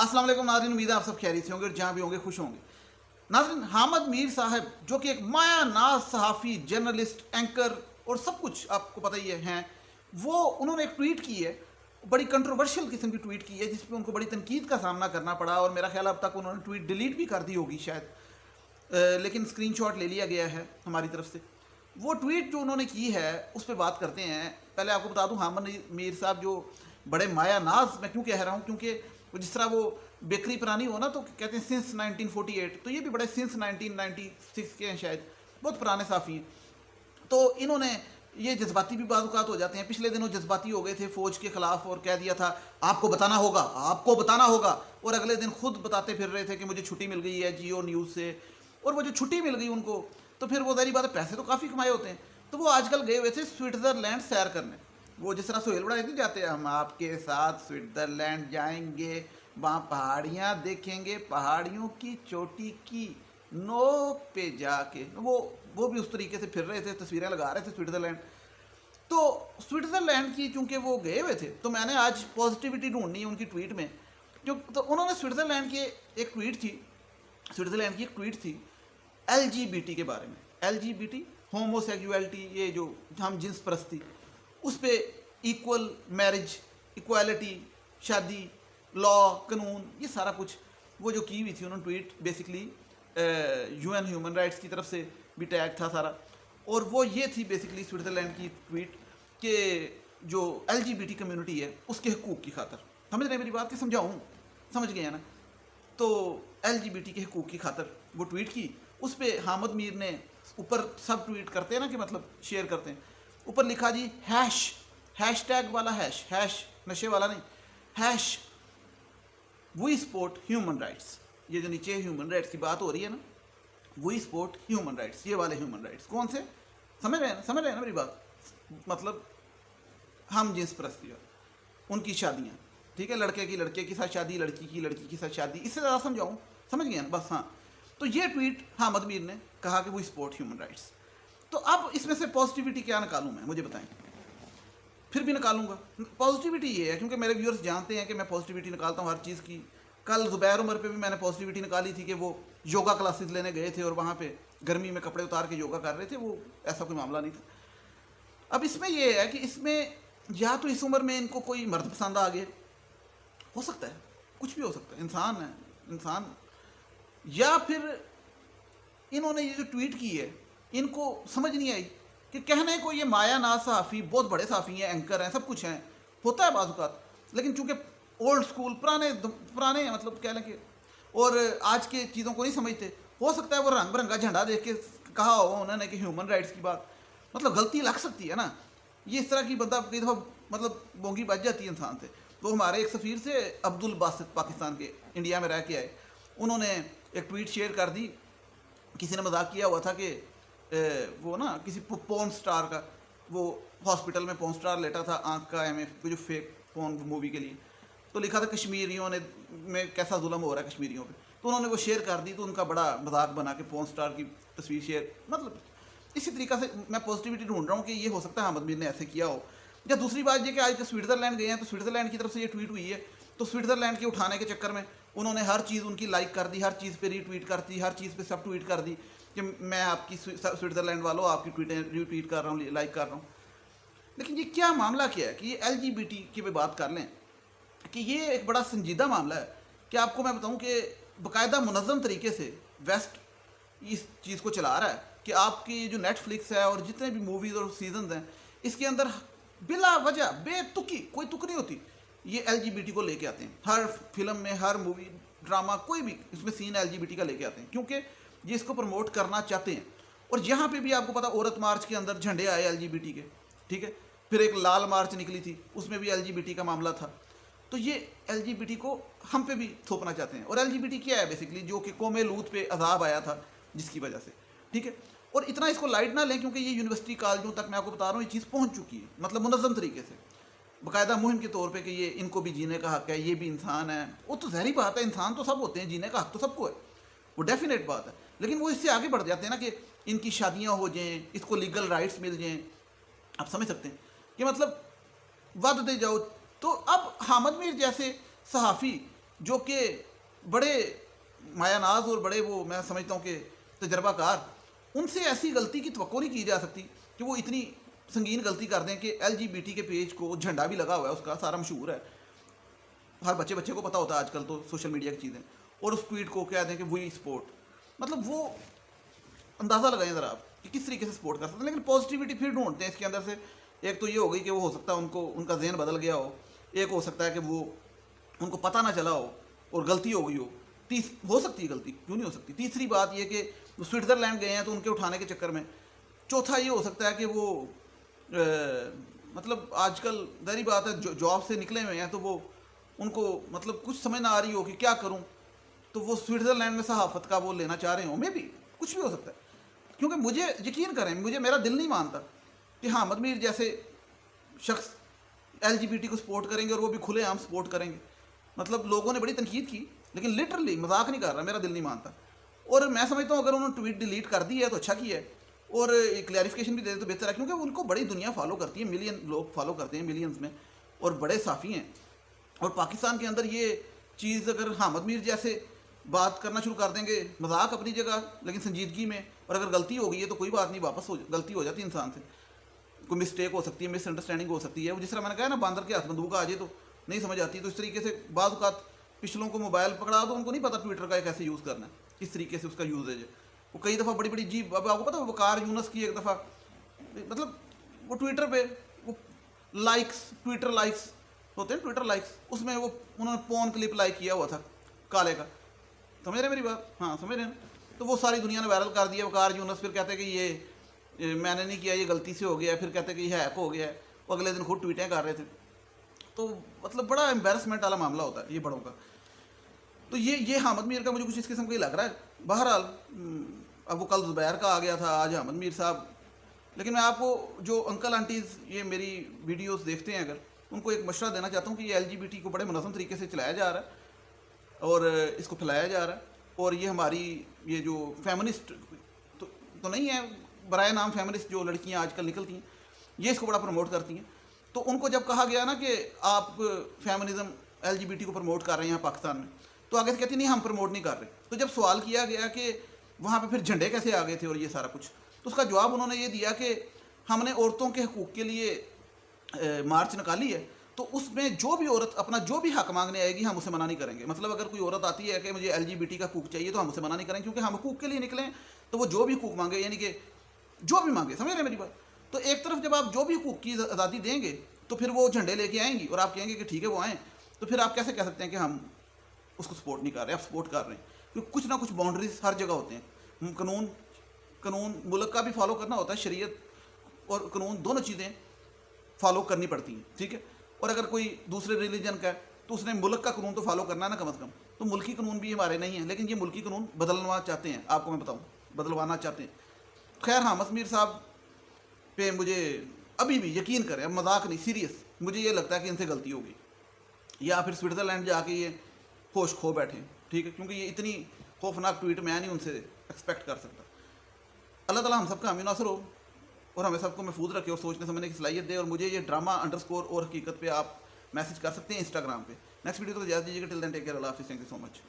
अस्सलाम वालेकुम नाज़रीन, उम्मीद है आप सब खैरियत से होंगे और जहाँ भी होंगे खुश होंगे। नाज़रीन, हामिद मीर साहब जो कि एक माया नाज सहाफ़ी, जर्नलिस्ट, एंकर और सब कुछ आपको पता ही है हैं, वो उन्होंने एक ट्वीट की है, बड़ी कंट्रोवर्शियल किस्म की ट्वीट की है जिसपे उनको बड़ी तनकीद का सामना करना पड़ा और मेरा ख्याल अब तक उन्होंने ट्वीट डिलीट भी कर दी होगी शायद, लेकिन स्क्रीनशॉट ले लिया गया है हमारी तरफ से। वो ट्वीट जो उन्होंने की है उस पर बात करते हैं। पहले आपको बता दूं, हामिद मीर साहब जो बड़े माया नाज, मैं क्यों कह रहा हूँ, क्योंकि वो जिस तरह वो बेकरी पुरानी हो ना तो कहते हैं सिंस 1948, तो ये भी बड़े सिंस 1996 के हैं शायद, बहुत पुराने साफ़ी हैं। तो इन्होंने ये जज्बाती भी बाज़ हो जाते हैं। पिछले दिनों जज्बाती हो गए थे फ़ौज के ख़िलाफ़ और कह दिया था आपको बताना होगा, आपको बताना होगा, और अगले दिन खुद बताते फिर रहे थे कि मुझे छुट्टी मिल गई है जियो न्यूज़ से। और वो जो छुट्टी मिल गई उनको, तो फिर वो ज़ाहिर बात है पैसे तो काफ़ी कमाए होते हैं, तो वो आजकल गए हुए थे स्विट्ज़रलैंड सैर करने। वो जिस तरह सोहेल बड़ा नहीं जाते, हम आपके साथ स्विट्ज़रलैंड जाएंगे, वहाँ पहाड़ियाँ देखेंगे, पहाड़ियों की चोटी की नोक पे जाके, वो भी उस तरीके से फिर रहे थे, तस्वीरें लगा रहे थे स्विट्ज़रलैंड। तो स्विट्ज़रलैंड की चूंकि वो गए हुए थे, तो मैंने आज पॉजिटिविटी ढूंढनी है उनकी ट्वीट में, जो तो उन्होंने स्विट्ज़रलैंड की एक ट्वीट थी, स्विट्ज़रलैंड की एक ट्वीट थी LGBT के बारे में। LGBT, होमोसेक्सुअलिटी, ये जो हम जिन्स परस्ती, उस पर इक्वल मैरिज, इक्वालिटी, शादी, लॉ, कानून, ये सारा कुछ वो जो की हुई थी उन्होंने tweet, basically UN human rights की तरफ से भी टैग था सारा, और वो ये थी बेसिकली स्विट्ज़रलैंड की ट्वीट कि जो LGBT कम्युनिटी है उसके हकूक़ की खातर, समझ रहे हैं मेरी बात, कि समझाऊँ, समझ गए हैं ना। तो LGBT के हकूक़ की खातर वो ट्वीट की। उस पर हामिद मीर ने ऊपर सब ट्वीट करते हैं ना, कि मतलब शेयर करते हैं, ऊपर लिखा जी हैश टैग वाला हैश नशे वाला नहीं, hash we support human rights. ये जो नीचे ह्यूमन राइट्स की बात हो रही है ना, वी सपोर्ट ह्यूमन राइट्स, ये वाले ह्यूमन राइट्स कौन से, समझ रहे हैं ना मेरी बात, मतलब हम जिन्स परस्ती, उनकी शादियाँ, ठीक है, लड़के की लड़के के साथ शादी, लड़की की लड़की के साथ शादी, इससे ज़्यादा समझाऊँ, समझ गए ना बस। हाँ, तो ये ट्वीट हामिद मीर ने कहा कि वी सपोर्ट ह्यूमन राइट्स। तो अब इसमें से पॉजिटिविटी क्या निकालूँ मैं, मुझे बताएं, फिर भी निकालूंगा। पॉजिटिविटी ये है, क्योंकि मेरे व्यूअर्स जानते हैं कि मैं पॉजिटिविटी निकालता हूँ हर चीज़ की। कल ज़ुबैर उमर पे भी मैंने पॉजिटिविटी निकाली थी कि वो योगा क्लासेस लेने गए थे और वहाँ पे गर्मी में कपड़े उतार के योगा कर रहे थे, वो ऐसा कोई मामला नहीं था। अब इसमें यह है कि इसमें या तो इस उम्र में इनको कोई मर्द पसंद आ गया, हो सकता है, कुछ भी हो सकता है, इंसान है इंसान, या फिर इन्होंने ये जो ट्वीट की है इनको समझ नहीं आई कि कहने को ये माया नाज सहाफ़ी, बहुत बड़े सहाफ़ी हैं, एंकर हैं, सब कुछ हैं, होता है बाज़, लेकिन चूँकि ओल्ड स्कूल पुराने मतलब कह लें कि, और आज के चीज़ों को नहीं समझते, हो सकता है वो रंग बिरंगा झंडा देख के कहा हो उन्होंने कि ह्यूमन राइट्स की बात, मतलब गलती लग सकती है ना, ये इस तरह की बंदा कई दफ़ा मतलब बोंगी बच जाती है इंसान से। तो हमारे एक सफ़ीर से अब्दुल बासित, पाकिस्तान के, इंडिया में रह के आए, उन्होंने एक ट्वीट शेयर कर दी, किसी ने मजाक किया हुआ था कि वो ना किसी पोर्न स्टार का, वो हॉस्पिटल में पोर्न स्टार लेटा था, आंख का MF जो फेक पोर्न मूवी के लिए, तो लिखा था कश्मीरियों ने में कैसा जुल्म हो रहा है कश्मीरियों पे, तो उन्होंने वो शेयर कर दी, तो उनका बड़ा मजाक बना के पोर्न स्टार की तस्वीर शेयर, मतलब इसी तरीक़े से मैं पॉजिटिविटी ढूंढ रहा हूँ कि ये हो सकता है हामिद मीर ने ऐसे किया हो। या दूसरी बात ये कि आज स्विट्ज़रलैंड गए हैं, तो स्विट्ज़रलैंड की तरफ से ये ट्वीट हुई है, तो स्विट्ज़रलैंड के उठाने के चक्कर में उन्होंने हर चीज़ उनकी लाइक कर दी, हर चीज़ पे रीट्वीट कर दी, हर चीज़ पे सब ट्वीट कर दी कि मैं आपकी स्विट्ज़रलैंड वालों आपकी ट्वीटें रीट्वीट कर रहा हूँ, लाइक कर रहा हूँ। लेकिन ये क्या मामला क्या है कि ये LGBT की भी बात कर लें कि ये एक बड़ा संजीदा मामला है कि आपको मैं बताऊँ कि बाकायदा मुनज़्ज़म तरीके से वेस्ट इस चीज़ को चला रहा है कि आपकी जो नेटफ्लिक्स है और जितने भी मूवीज़ और सीजन हैं, इसके अंदर बिला वजह बेतुकी, कोई तुक नहीं होती, ये LGBT को लेके आते हैं, हर फिल्म में, हर मूवी, ड्रामा, कोई भी इसमें सीन LGBT का लेके आते हैं, क्योंकि ये इसको प्रमोट करना चाहते हैं। और यहाँ पे भी आपको पता, औरत मार्च के अंदर झंडे आए LGBT के, ठीक है, फिर एक लाल मार्च निकली थी, उसमें भी LGBT का मामला था। तो ये LGBT को हम पे भी थोपना चाहते हैं। और LGBT क्या है बेसिकली, जो कि कौमे लूत पे अजाब आया था जिसकी वजह से, ठीक है। और इतना इसको लाइट ना लें, क्योंकि ये यूनिवर्सिटी कॉलेजों तक मैं आपको बता रहा हूँ ये चीज़ पहुँच चुकी है, मतलब मुनज़्ज़म तरीके से, बाकायदा मुहिम के तौर पे कि ये इनको भी जीने का हक़ है, ये भी इंसान है। वो तो ज़ाहिर बात है, इंसान तो सब होते हैं, जीने का हक़ तो सबको है, वो डेफिनेट बात है। लेकिन वो इससे आगे बढ़ जाते हैं ना कि इनकी शादियाँ हो जाएँ, इसको लीगल राइट्स मिल जाएँ, आप समझ सकते हैं कि मतलब वध दे जाओ। तो अब हामिद मीर जैसे सहाफ़ी جو کہ بڑے مایا ناز اور بڑے وہ میں سمجھتا ہوں کہ تجربہ کار، ان سے ایسی غلطی کی توقع نہیں کی جا سکتی کہ وہ اتنی سنگین غلطی کر دیں کہ ایل جی بی ٹی کے پیج کو جھنڈا بھی لگا ہوا ہے اس کا، سارا مشہور ہے، ہر بچے کو پتہ ہوتا ہے آج کل تو سوشل میڈیا کی چیزیں، اور اس ٹویٹ کو کہہ دیں کہ وہی سپورٹ، مطلب وہ اندازہ لگائیں ذرا آپ کہ کس طریقے سے سپورٹ کر سکتے ہیں. لیکن پازیٹیوٹی پھر ڈھونڈتے ہیں اس کے اندر سے. ایک تو یہ ہو گئی کہ وہ ہو سکتا ہے ان کا ذہن بدل گیا ہو، ایک ہو سکتا ہے کہ وہ ان کو پتہ نہ چلا ہو اور غلطی ہو گئی ہو. ہو سکتی ہے غلطی، کیوں نہیں ہو سکتی. تیسری بات یہ کہ وہ سوئٹزرلینڈ گئے ہیں تو ان کے اٹھانے کے چکر میں. چوتھا یہ ہو سکتا ہے کہ وہ مطلب آج کل ظاہری بات ہے جاب سے نکلے ہوئے ہیں تو وہ ان کو مطلب کچھ سمجھ نہ آ رہی ہو کہ کیا کروں، تو وہ سوئٹزرلینڈ میں صحافت کا وہ لینا چاہ رہے ہوں. میں بھی کچھ بھی ہو سکتا ہے، کیونکہ مجھے یقین کریں میرا دل نہیں مانتا کہ حامد میر جیسے شخص ایل جی بی ٹی کو سپورٹ کریں گے اور وہ بھی کھلے عام سپورٹ کریں گے. مطلب لوگوں نے بڑی تنقید کی لیکن لٹرلی مذاق نہیں کر رہا، میرا دل نہیں مانتا. اور میں سمجھتا ہوں اگر انہوں نے ٹویٹ ڈیلیٹ کر دی ہے تو اچھا کیا ہے، اور کلیریفیکیشن بھی دے دے تو بہتر ہے، کیونکہ ان کو بڑی دنیا فالو کرتی ہے، ملین لوگ فالو کرتے ہیں ملینز میں، اور بڑے صافی ہیں. اور پاکستان کے اندر یہ چیز اگر حامد میر جیسے بات کرنا شروع کر دیں گے، مذاق اپنی جگہ لیکن سنجیدگی میں، اور اگر غلطی ہو گئی ہے تو کوئی بات نہیں، واپس غلطی ہو جاتی ہے انسان سے، کوئی مسٹیک ہو سکتی ہے، مس انڈرسٹینڈنگ ہو سکتی ہے. وہ جس طرح میں نے کہا نا باندر کے ہاتھ بندوق آ جائے تو نہیں سمجھ آتی، تو اس طریقے سے بعض اوقات پچھلوں کو موبائل پکڑا دو، ان کو نہیں پتا ٹویٹر کا کیسے یوز کرنا ہے، کس طریقے سے اس کا یوزیج ہے. وہ کئی دفعہ بڑی بڑی جی اب آپ کو پتا ہے وقار یونس کی ایک دفعہ مطلب وہ ٹویٹر پہ وہ لائکس، ٹویٹر لائکس ہوتے ہیں، ٹویٹر لائکس، اس میں وہ انہوں نے پون کلپ لائک کیا ہوا تھا کالے کا. سمجھ رہے ہیں میری بات؟ ہاں سمجھ رہے ہیں. تو وہ ساری دنیا نے وائرل کر دیا. وقار یونس پھر کہتے ہیں کہ یہ میں نے نہیں کیا، یہ غلطی سے ہو گیا ہے، پھر کہتے ہیں کہ یہ ہیک ہو گیا ہے. وہ اگلے دن خود ٹویٹیں کر رہے تھے. تو مطلب بڑا امبیرسمنٹ والا معاملہ ہوتا ہے یہ بڑوں کا. تو یہ حامد میر کا مجھے کچھ اس قسم کا ہی لگ رہا ہے. بہرحال اب وہ کل زبیر کا آ گیا تھا، آج حامد میر صاحب. لیکن میں آپ کو جو انکل آنٹیز یہ میری ویڈیوز دیکھتے ہیں اگر ان کو ایک مشورہ دینا چاہتا ہوں کہ یہ ایل جی بی ٹی کو بڑے منظم طریقے سے چلایا جا رہا ہے اور اس کو پھیلایا جا رہا ہے. اور یہ ہماری یہ جو فیمنسٹ تو نہیں ہے، برائے نام فیمنسٹ جو لڑکیاں آج کل نکلتی ہیں یہ اس کو بڑا پروموٹ کرتی ہیں. تو ان کو جب کہا گیا نا کہ آپ feminism L G B T کو پروموٹ کر رہے ہیں یہاں پاکستان میں، تو آگے سے کہتی نہیں ہم پروموٹ نہیں کر رہے. تو جب سوال کیا گیا کہ وہاں پہ پھر جھنڈے کیسے آ گئے تھے اور یہ سارا کچھ، تو اس کا جواب انہوں نے یہ دیا کہ ہم نے عورتوں کے حقوق کے لیے مارچ نکالی ہے، تو اس میں جو بھی عورت اپنا جو بھی حق مانگنے آئے گی ہم اسے منع نہیں کریں گے. مطلب اگر کوئی عورت آتی ہے کہ مجھے ایل جی بی ٹی کا حقوق چاہیے تو ہم اسے منع نہیں کریں، کیونکہ ہم حقوق کے لیے نکلیں. تو وہ جو بھی حقوق مانگے، یعنی کہ جو بھی مانگے، سمجھ رہے ہیں میری بات. تو ایک طرف جب آپ جو بھی حقوق کی آزادی دیں گے تو پھر وہ جھنڈے لے کے آئیں گی اور آپ کہیں گے کہ ٹھیک ہے وہ آئیں، تو پھر آپ کیسے کہہ سکتے ہیں کہ ہم اس کو سپورٹ نہیں کر رہے؟ آپ سپورٹ کر رہے ہیں. کیونکہ کچھ نہ کچھ باؤنڈریز ہر جگہ ہوتے ہیں. قانون ملک کا بھی فالو کرنا ہوتا ہے، شریعت اور قانون دونوں چیزیں فالو کرنی پڑتی ہیں، ٹھیک ہے. اور اگر کوئی دوسرے ریلیجن کا ہے تو اس نے ملک کا قانون تو فالو کرنا ہے نا کم از کم. تو ملکی قانون بھی ہمارے نہیں ہیں، لیکن یہ ملکی قانون بدلنا چاہتے ہیں، آپ کو میں بتاؤں بدلوانا چاہتے ہیں. خیر حامد میر صاحب پہ مجھے ابھی بھی یقین کریں، اب مذاق نہیں، سیریس، مجھے یہ لگتا ہے کہ ان سے غلطی ہوگی یا پھر سوئٹزرلینڈ جا کے یہ ہوش کھو بیٹھیں، ٹھیک ہے. کیونکہ یہ اتنی خوفناک ٹویٹ میں نہیں ان سے ایکسپیکٹ کر سکتا. اللہ تعالیٰ ہم سب کا حامی ناصر ہو اور ہمیں سب کو محفوظ رکھے اور سوچنے سمجھنے کی صلاحیت دے. اور مجھے یہ ڈرامہ _ اور حقیقت پہ آپ میسج کر سکتے ہیں انسٹاگرام پہ. نیکسٹ ویڈیو تک اجازت دیجیے گا. ٹل دین ٹیک کیئر. اللہ حافظ. Thank you so much.